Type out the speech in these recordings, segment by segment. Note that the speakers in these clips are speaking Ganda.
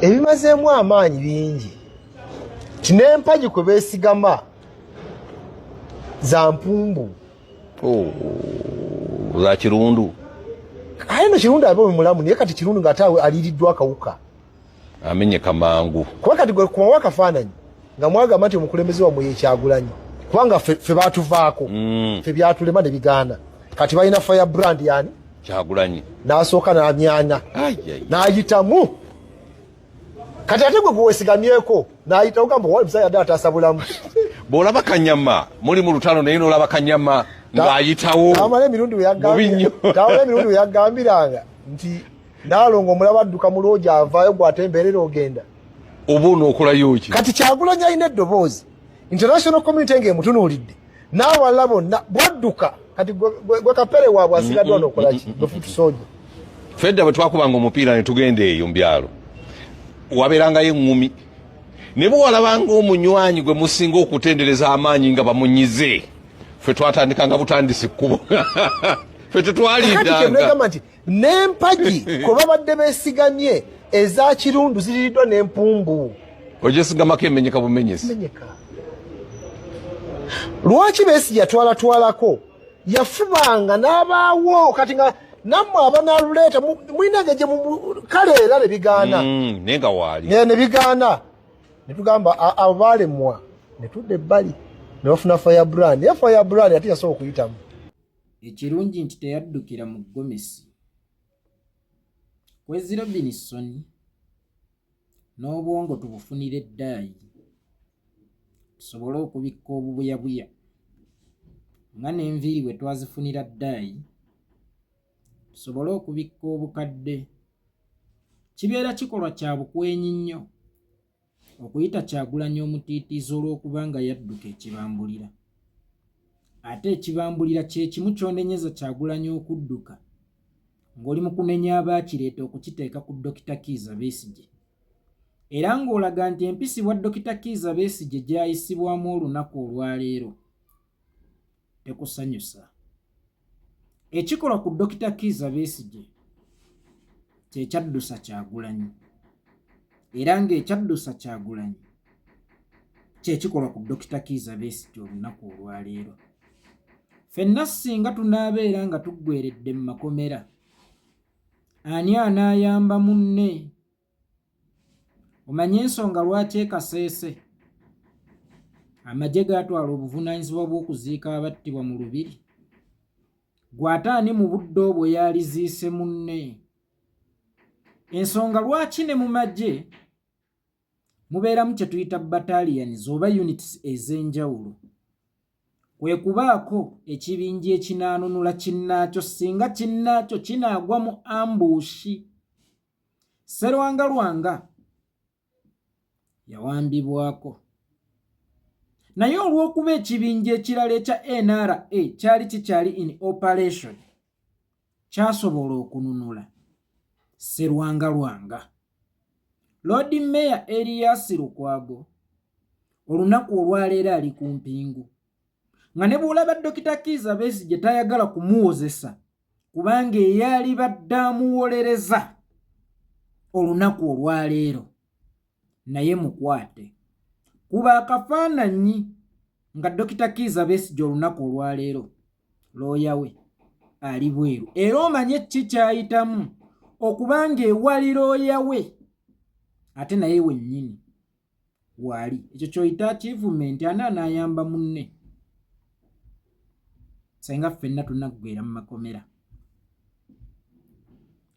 Ebimazeemu amaanyi bingi. Tinempagi kwe beesigama za mpumbu. Za Kirundu. Aye no Kirundu abe mulamu naye kati Kirundu ng'ate aliriddwa akawuka. Amenyeka mangu. Kuba kati gwe kumawa akafaananyi nga mwagamba nti omukulembeze wammwe ye Kyagulanyi. Kubanga ffe baatuvaako. Ffe byatulema ne bigaana. Kati balina firebrand yani Kyagulanyi. N'asooka n'amyana. N'ayitamu. Kati ate gwe weesigamyeko n'ayitamu gamba wali musajja ddala taasabulamu. Bw'olaba Kanyama muli mu lutalo naye n'olaba Kanyama ng'ayitawo. Taamala emirundi we yaggambiranga nti Naalongo omulaba adduka mu looja avaayo gw'atembeerera ogenda. Oba onookolayo ki? Kati Kyagulanyi alina eddoboozi. International community ng'emutunuulidde. N'abalala bonna bwadduka kati gwe kapere waabwe asigaddwa n'okola ki? Gwe futu sooja. Fedda bwe twakubanga omupiira ne tugenda eyo mbyalo. Wabeerangayo eŋŋumi. Ne bwe walabanga omunywanyi gwe musinga okutendereza amaanyi nga bamunyize. Ffe twatandikanga butandisi kkubo. Ffe tetwalindanga. Kati n'empagi kwe babadde beesigamye eza Kirundu ziriiriddwa n'empumbu. Ogyeesigamako emenyeka bumenyesi. Lwaki Besigye yatwalatwalako yafubanga n'abaawo kati nga nammwe abanaaluleeta mulinaga gye kale era ne bigaana. Naye nga waali. Ne bigaana. Ne tugamba abo baalemwa ne tudda ebbali ne bafuna firebrand. Naye firebrand ate yasobola okuyitamu. Ekirungi nti teyaddukira mu ggomesi. Kwezi Robinson n'obwongo tubufunira eddaayi tusobole okubikka obubuyabuya nga n'enviiri bwe twazifunira ddaayi tusobole okubikka obukadde. Kibeera kikolwa kya bukwenyi nnyo okuyita Kyagulanyi omutiitiizi olw'okubanga yadduka ekibambulira. Ate ekibambulira kye kimu ky'onenyeza Kyagulanyi okudduka ng'oli mu kunenya abaakireeta okukiteeka ku Dokita Kizza Besigye. Era ng'olaga nti empisi bwa Dokita Kizza Besigye gy'ayisibwamu olunaku olwaleero tekusanyusa. Ekikolwa ku Dokita Kizza Besigye kye kyaddusa Kyagulanyi. Era ng'ekyaddusa Kyagulanyi kye kikolwa ku Dokita Kizza Besigye olunaku olwaleero. Ffenna singa tunaabeera nga tuggweredde mu makomera, ani anaayamba munne? Omanye ensonga lwaki ekaseese amagye gaatwala obuvunaanyizibwa bw'okuziika abattibwa mu lubiri? Gwe ate ani mu budde obwo yaliziise munne? Ensonga lwaki ne mu magye mubeeramu kye tuyita battalions oba units ez'enjawulo? Kwe kubaako ekibinja ekinaanunula kinnaakyo singa kinnaakyo kinaagwa mu ambushi. Sserwanga Lwanga yawambibwako. Naye olw'okuba ekibinja ekirala ekya NRA kyali kikyali in operation, kyasobola okununula Sserwanga Lwanga. Lord Mayor Erias Lukwago olunaku olwaleero ali ku mpingu. Nga ne bw'olaba Dokita Kizza Besigye tayagala kumuwozesa kubanga eyali badde amuwolereza olunaku olwaleero, naye mukwate. Kuba akafaananyi nga Dokita Kizza Besigye olunaku olwaleero looya we ali bweru. Era omanye ki kyayitamu okubanga ewali looya we ate naye wennyini waali. Ekyo ky'oyita achievement, ani anaayamba munne? Senga ffenna tunaggweera mu makomera.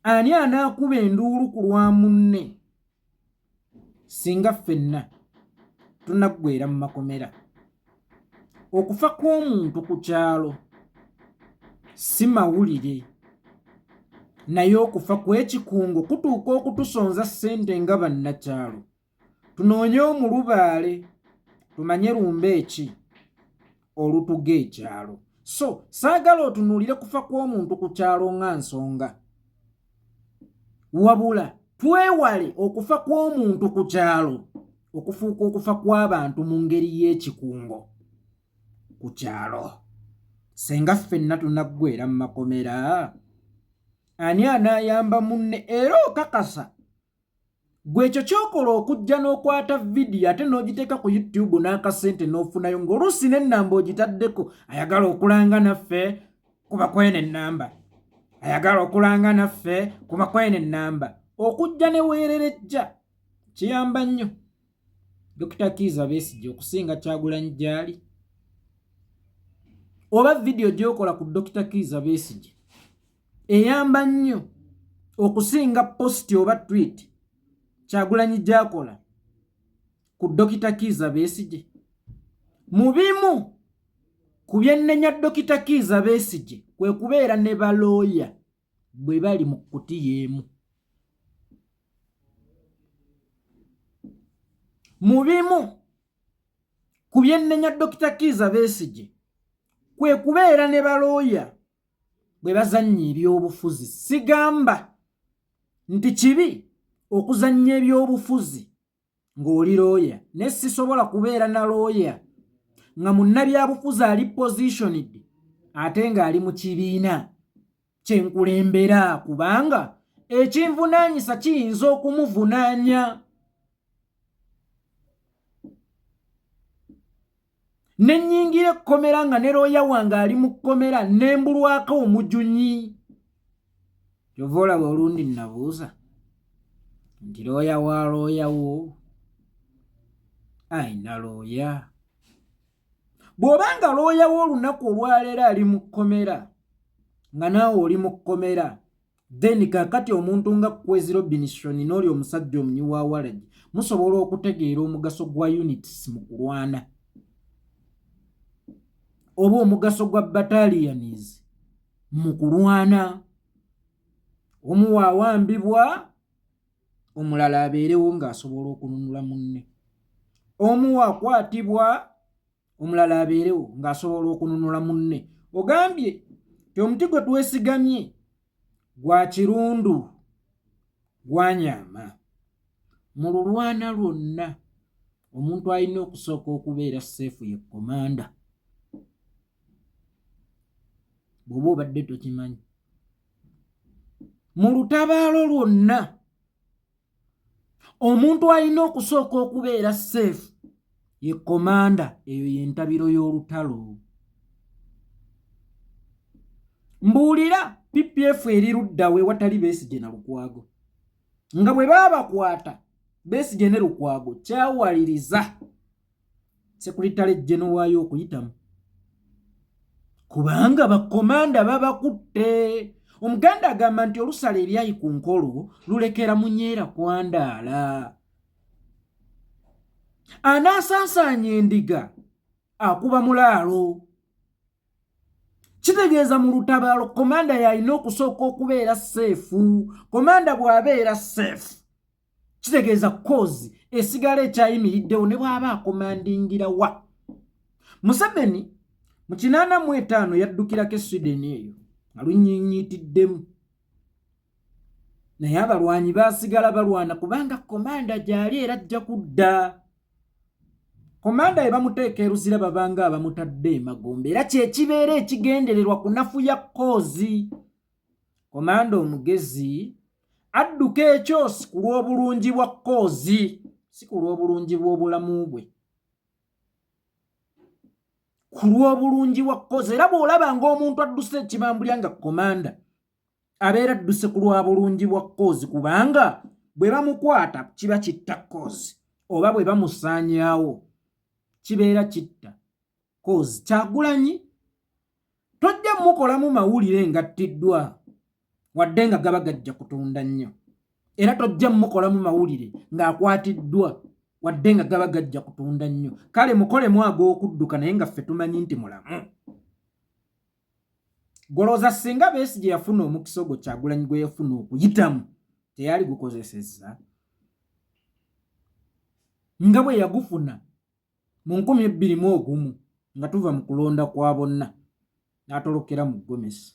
Ani anaakuba enduulu ku lwa munne? Singa ffenna tunaggweera mu makomera. Okufa kw'omuntu ku kyalo si mawulire, naye okufa kw'ekikungo kutuuka okutusonza ssente nga bannakyalo. Tunoonye omulubaale tumanye lumba eki olutuga ekyalo. So saagala otunuulire kufa kw'omuntu ku kyalo nga nsonga, wabula twewale okufa kw'omuntu ku kyalo okufuuka okufa kw'abantu mu ngeri y'ekikungo ku kyalo. Senga ffenna tunaggweera mu makomera, ani anaayamba munne? Era okakasa gwe ekyo kyokola okujja n'okwata vidiyo ate n'ogiteeka ku YouTube n'akasente n'ofunayo ng'oluusi n'ennamba ogitaddeko ayagala okulanga naffe kuba kwene ennamba ayagala okulanga naffe kuba kwene ennamba okujja ne weererejja kiyamba nnyo Dr. Kizza Besigye okusinga Kyagulanyi gy'ali oba vidiyo gy'okola ku Dr. Kizza Besigye eyamba nnyo okusinga posti oba tweet Kyagulanyi gy'akola ku Dr. Kizza Besigye mu bimu ku byennenya Dr. Kizza Besigye kwe kubeera ne balooya bwe bali mu kkuti y'emu. Mu bimu ku byennenya Dr. Kizza Besigye kwe kubeera ne balooya bwe bazannya ebyobufuzi. Sigamba nti kibi okuzannya ebyobufuzi ng'oli looya, ne sisobola kubeera na looya nga munnabyabufuzi ali positioned ate ng'ali mu kibiina kyenkulembera kubanga ekinvunaanyisa kiyinza okumuvunaanya. Ne nnyingira ekkomera nga ne looya wange ali mu kkomera ne mbulwako omujunyi. Kyova olaba olundi nabuuza nti looya wa looya wo ayina looya. Bw'obanga looya wo olunaku olwaleero ali mu kkomera nga naawe oli mu kkomera then kaakati omuntu nga Kwezi Robinson n'oli omusajja omunyi wa Waragi musobola okutegeera omugaso gwa units mu kulwana oba omugaso gwa battalions mu kulwana. Omu waawambibwa omulala abeerewo ng'asobola okununula munne, omu waakwatibwa omulala abeerewo ng'asobola okununula munne. Ogambye ti omuti gwe twesigamye gwa kirundu gwanyama. Mu lulwana lwonna omuntu alina okusooka okubeera seefu ye komanda. Bw'oba obadde tokimanyi, mu lutabaalo lwonna omuntu alina okusooka okubeera seefu ye komanda. Eyo y'entabiro y'olutalo. Mbuulira PPF eri ludda we watali Besigye na Lukwago, nga bwe baba bakwata Besigye ne Lukwago kyawaliriza Sekuritale General waayo okuyitamu kubanga bakomanda babakutte. Omuganda agamba nti olusala ebyayi ku nkolo lulekera munyeera kwandaala. Anaasaasanya endiga akuba mulaalo. Kitegeeza mu lutabaalo komanda yalina okusooka okubeera seefu. Komanda bw'abeera seefu kitegeeza kozi esigala ekyayimiriddewo ne bw'aba akomandingira wa. Museveni mu 85 yaddukirako e Sweden eyo nga lunnyinnyiitiddemu, naye abalwanyi baasigala balwana kubanga komanda gy'ali era ajja kudda. Komanda ye bamuteeka eruzira babanga abamutadde emagombe era kyekibeera ekigendererwa kunafuya kozi. Komanda omugezi adduka ekyosi ku lw'obulungi bwa kozi, si ku lw'obulungi bw'obulamu bwe, ku lw'obulungi bwa kozi. Era bw'olaba ng'omuntu adduse ekibambulya nga komanda abeera adduse ku lwa bulungi bwa kozi kubanga bwe bamukwata kiba kitta kozi oba bwe bamusaanyaawo kibeera kitta kozi. Kyagulanyi tojja mukolamu mawulire ngattiddwa wadde nga gaba gajja kutunda nnyo, era tojja mukolamu mawulire ng'akwatiddwa wadde nga gaba gajja kutunda nnyo. Kale mukolemu ag'okudduka naye nga ffe tumanyi nti mulamu. Golooza singa Besigye yafuna omukisa ogwo Kyagulanyi gwe yafuna okuyitamu teyali gukozesezza nga bwe yagufuna mu 2021 nga tuva mu kulonda kwa bonna n'atolokera mu Gomesi.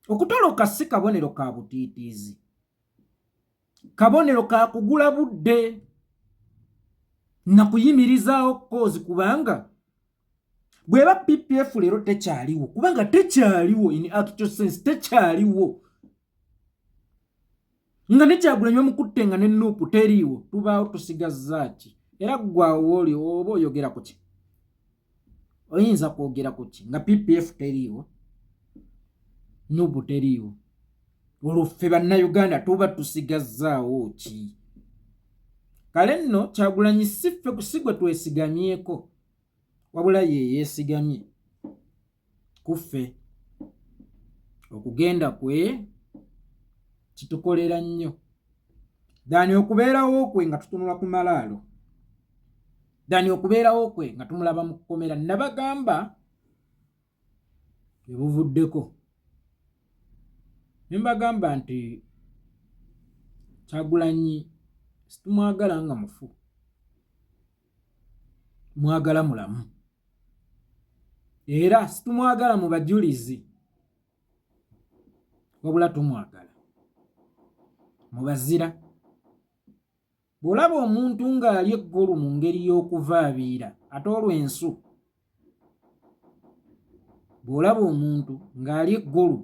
Okutoloka si kabonero ka butiitiizi, kabonero ka kugula budde na kuyimirizaawo kozi kubanga bweba PPF leero tekyaliwo, kubanga tekyaliwo in actual sense tekyaliwo. nga ne Kyagulanyi bamukutte nga ne Nuupu teriiwo tubaawo tusigazza ki? Era ggwawo oli oba oyogera ku ki? Oyinza kwogera ku ki nga PPF teriiwo, Nuupu teriiwo? Olwo ffe bannayuganda tuba tusigazzaawo ki? Kale nno Kyagulanyi si gwe twesigamyeko, wabula ye yeesigamye ku ffe. Okugenda kwe kitukolera nnyo dani okubeerawo kwe nga tutunula ku malaalo, dani okubeerawo kwe nga tumulaba mu kkomera. Nabagamba ebuvuddeko ne mbagamba nti Kyagulanyi situmwagala nga mufu, mwagala mulamu, era situmwagala mu bajulizi, wabula tumwagala mu bazira. Bw'olaba omuntu ng'ali eggulu mu ngeri y'okuvaabiira ate olw'ensu, bw'olaba omuntu ng'ali eggulu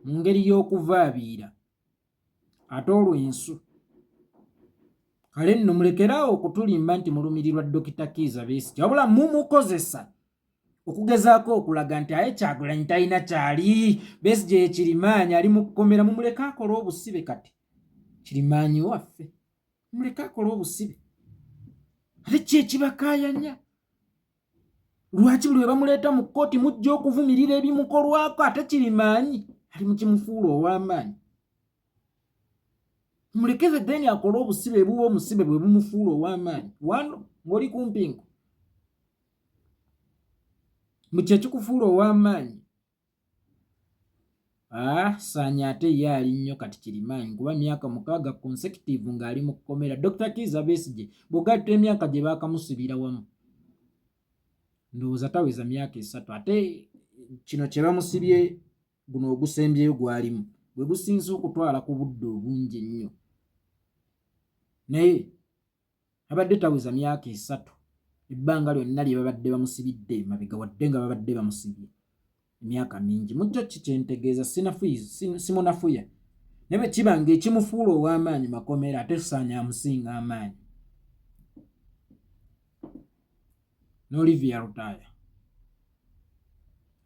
mu ngeri y'okuvaabiira ate olw'ensu, kale nno mulekeraawo okutulimba nti mulumirirwa Dokita Kizza Besigye, wabula mumukozesa okugezaako okulaga nti aye Kyagulanyi talina kyali, Besigye ye Kirimaanyi ali mu kkomera. Mumuleke akole obusibe kati, Kirimaanyi waffe mumuleke akole obusibe. Ate ki ekibakaayanya? Lwaki buli we bamuleeta mu kkooti mujja okuvumirira ebimukolwako? Ate Kirimaanyi ali mu kimufuula ow'amaanyi. Mulekeze deni akole obusibe buba omusibe bwe bumufuula ow'amaanyi. Wano ng'oli kumpingo mu kye kikufuula ow'amaanyi. Saanya ate ye ali nnyo kati Kirimaanyi, kuba myaka 6 consecutive ng'ali mu kkomera. Dr. Kizza Besigye bw'ogatta emyaka gye baakamusibira wamu, ndowooza taweza myaka 3. Ate kino kye bamusibye guno ogusembyeyo gwalimu bwe gusinze okutwala ku budde obungi ennyo, naye abadde taweza myaka 3 ebbanga lyonna lye babadde bamusibidde mabega, wadde nga babadde bamusibye emyaka mingi. Mujjo kikyentegeeza simunafuya naye bwe kiba ng'ekimufuula ow'amaanyi makomera, ate Saanya amusinga amaanyi. ne Olivia Rutaya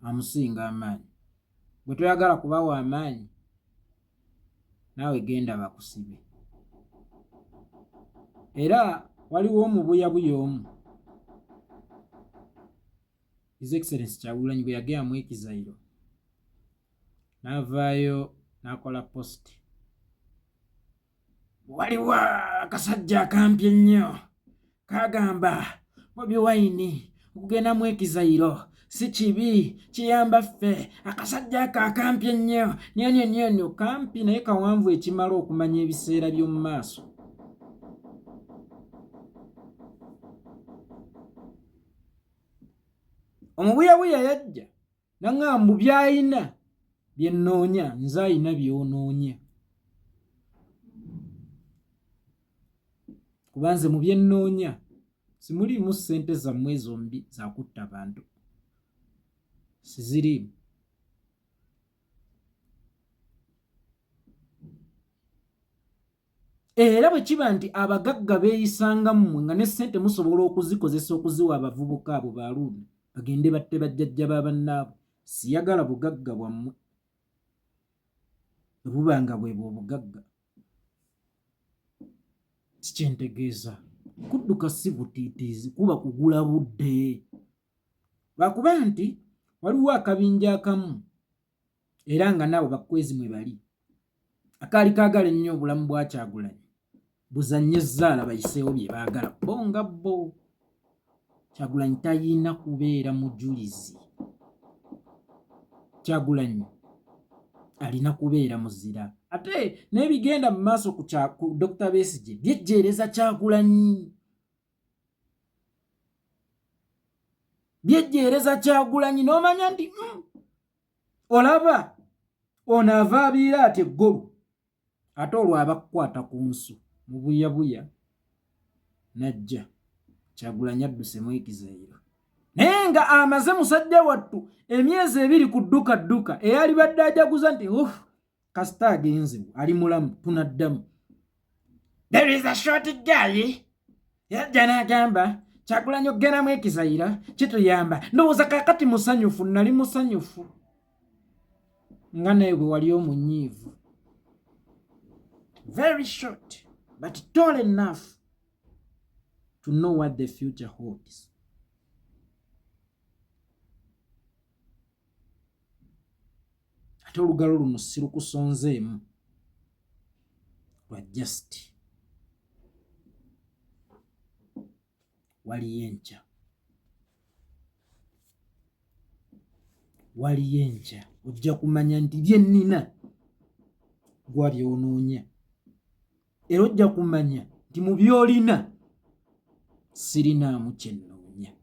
amusinga amaanyi. Bwe toyagala kubawa amaanyi naawe genda bakusibe. Era waliwo omubuyabuya omu, His Excellency Kyagulanyi bwe yageramu ekizairo n'avaayo n'akola post. Waliwo akasajja akampi ennyo kagamba Bobi Wine okugendamu ekizairo si kibi, kiyamba ffe. Akasajja ako akampi ennyo nyo kampi naye kawanvu ekimala okumanya ebiseera by'omu maaso. Omubuyabuya yajja naŋŋamba by'ayina bye nnoonya, nze ayina by'onoonya. Kuba nze mu bye nnoonya simuliimu ssente zammwe zombi za kutta bantu, siziriimu. Era bwe kiba nti abagagga beeyisanga mmwe nga ne ssente musobola okuzikozesa okuziwa abavubuka abo baaluuni bagende batte bajjajja b'abannaabwe, siyagala bugagga bwammwe bwe buba nga bwe bw'obugagga. Kikyentegeeza kudduka si butiitiizi, kuba kugula budde. Lwakuba nti waliwo akabinja akamu era nga nabo bakwezi mwe bali akaali kaagala ennyo obulamu bwa Kyagulanyi, buzannye ezzaala bayiseewo bye baagala bo nga bo. Kyagulanyi tayina kubeera mujulizi, Kyagulanyi alina kubeera muzira. Ate n'ebigenda mu maaso ku Dr. Besigye byejjeereza Kyagulanyi, byejjeereza Kyagulanyi n'omanya nti olaba ono avaabiira ati eggulu, ate olwo abakukwata ku nsu mu buyabuya najja Kyagulanyi addusemu ekizairo. Naye nga amaze musajja wattu emyezi 2 ku dduka eyali badde ajaguza nti kasita agenze ali mulamu tunaddamu. There is a short girl yajja n'agamba Kyagulanyi okugeramu ekizayira kituyamba. Ndowooza kakati musanyufu, nali musanyufu nga naye bwe wali omunyiivu. Very short but tall enough to know what the future holds. Ate olugalo luno sirukusonzeemu lwa just waliyo enkya. Waliyo enkya ojja kumanya nti bye nnina gwabyonoonya. Era ojja kumanya nti mu byolina sirinaamu kye nnoonya.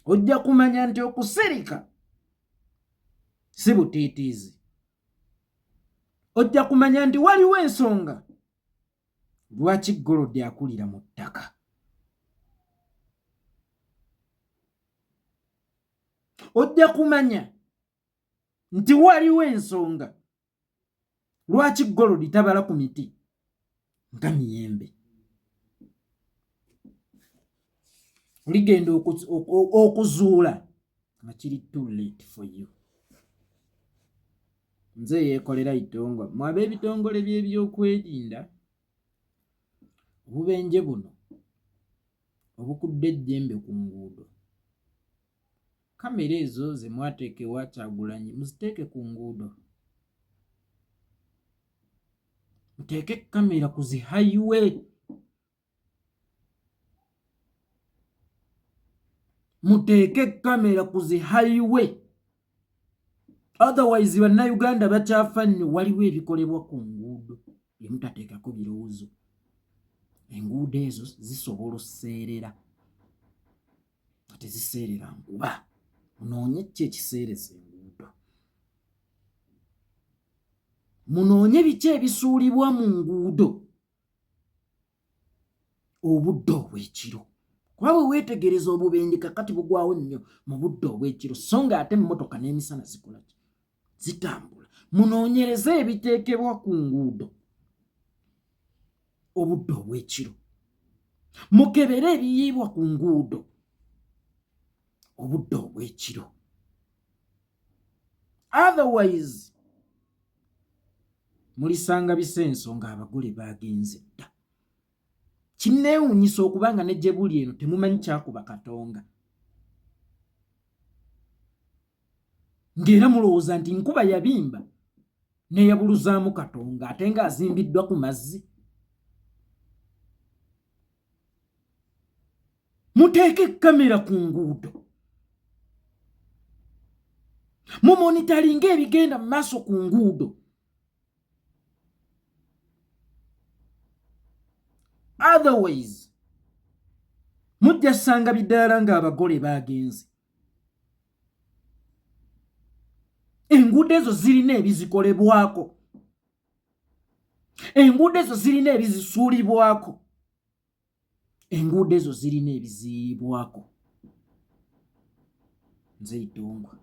Ojja kumanya nti okusirika si butiitiizi. Ojja kumanya nti waliwo ensonga lwaki Golodi akulira mu ttaka. Ojja kumanya nti waliwo ensonga lwaki Golodi tabala ku miti nga miyembe. Oligenda okuzuula nga kiri too late for you. Nze yeekolera itongwa mwabe ebitongole by'ebyokwerinda obubenje buno obukudde ejjembe ku nguudo. Kamera ezo ze mwateeka ewa Kyagulanyi muziteeke ku nguudo. Muteeke kamera ku zi highway. Muteeke kamera ku zi highway. Otherwise bannayuganda bakyafa nnyo. Waliwo ebikolebwa ku nguudo bye mutateekako birowoozo. Enguudo ezo zisobola oseerera ate ziseerera nkuba. Munoonye ki ekiseereza enguudo. Munoonye biki ebisuulibwa mu nguudo obudde obw'ekiro. Kuba bwe weetegereza obubenje kakati bugwawo nnyo mu budde obw'ekiro so nga ate emmotoka n'emisana zikola ki? Zitambula. Munoonyereze ebiteekebwa ku nguudo obudde obw'ekiro. Mukebere ebiyiibwa ku nguudo obudde obw'ekiro. Otherwise mulisanga bisenso ng'abagole bagenze dda. Kinneewuunyisa okubanga ne gye buli eno temumanyi kyakuba Katonga. Ng'era mulowooza nti nkuba yabimba n'eyabuluzaamu Katonga ate ng'azimbiddwa ku mazzi. Muteeke kamera ku nguudo. Mumonitalinga ebigenda mu maaso ku nguudo. Otherwise mujja ssanga bidaala ng'abagole bagenze. Enguudo ezo zirina ebizikolebwako. Enguudo ezo zirina ebizisuulibwako. Enguudo ezo zirina ebiziyiibwako. Nze Itongwa.